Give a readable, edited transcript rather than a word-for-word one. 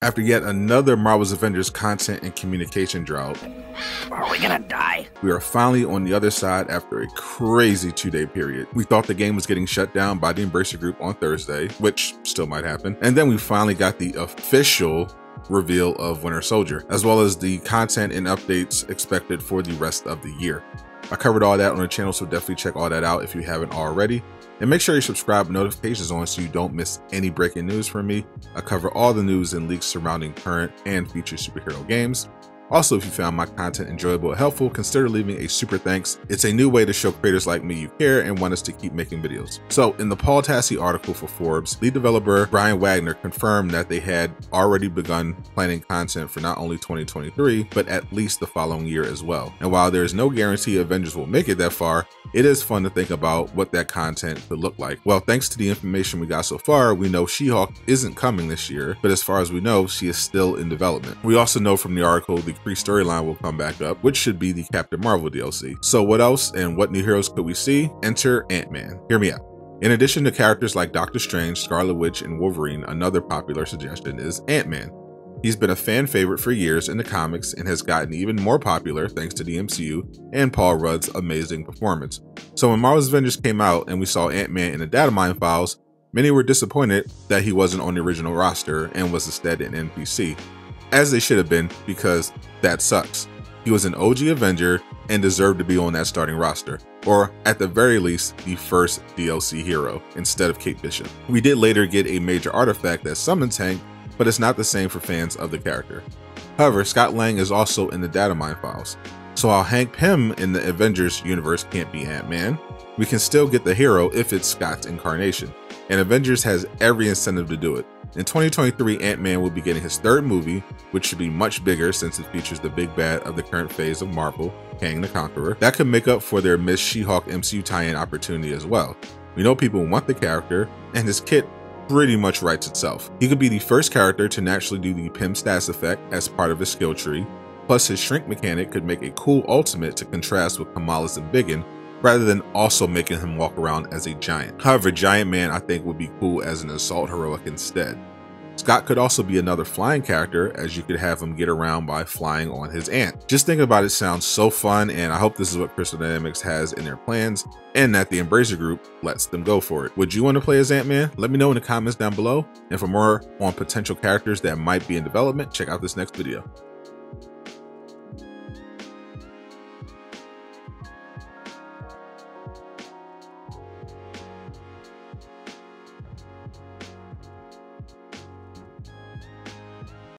After yet another Marvel's Avengers content and communication drought, Are we gonna die? we are finally on the other side after a crazy 2-day period. We thought the game was getting shut down by the Embracer Group on Thursday, which still might happen. And then we finally got the official reveal of Winter Soldier, as well as the content and updates expected for the rest of the year. I covered all that on the channel, so definitely check all that out if you haven't already. And make sure you subscribe with notifications on so you don't miss any breaking news from me. I cover all the news and leaks surrounding current and future superhero games. Also, if you found my content enjoyable and helpful, consider leaving a super thanks. It's a new way to show creators like me you care and want us to keep making videos. So in the Paul Tassi article for Forbes, lead developer Brian Wagner confirmed that they had already begun planning content for not only 2023, but at least the following year as well. And while there is no guarantee Avengers will make it that far, it is fun to think about what that content could look like. Well, thanks to the information we got so far, we know She-Hulk isn't coming this year, but as far as we know, she is still in development. We also know from the article the Kree storyline will come back up, which should be the Captain Marvel DLC. So what else and what new heroes could we see? Enter Ant-Man. Hear me out. In addition to characters like Doctor Strange, Scarlet Witch, and Wolverine, another popular suggestion is Ant-Man. He's been a fan favorite for years in the comics and has gotten even more popular thanks to the MCU and Paul Rudd's amazing performance. So when Marvel's Avengers came out and we saw Ant-Man in the data mine files, many were disappointed that he wasn't on the original roster and was instead an NPC. As they should have been, because that sucks. He was an OG Avenger and deserved to be on that starting roster, or at the very least, the first DLC hero instead of Kate Bishop. We did later get a major artifact that summons Hank, but it's not the same for fans of the character. However, Scott Lang is also in the data mine files, so while Hank Pym in the Avengers universe can't be Ant-Man, we can still get the hero if it's Scott's incarnation, and Avengers has every incentive to do it. In 2023, Ant-Man will be getting his third movie, which should be much bigger since it features the big bad of the current phase of Marvel, Kang the Conqueror. That could make up for their missed She-Hulk MCU tie-in opportunity as well. We know people want the character, and his kit pretty much writes itself. He could be the first character to naturally do the Pym stats effect as part of his skill tree, plus his shrink mechanic could make a cool ultimate to contrast with Kamala's and Biggin, rather than also making him walk around as a giant. However, Giant Man I think would be cool as an assault heroic instead. Scott could also be another flying character, as you could have him get around by flying on his ant. Just thinking about it sounds so fun, and I hope this is what Crystal Dynamics has in their plans and that the Embracer Group lets them go for it. Would you want to play as Ant-Man? Let me know in the comments down below, and for more on potential characters that might be in development, check out this next video.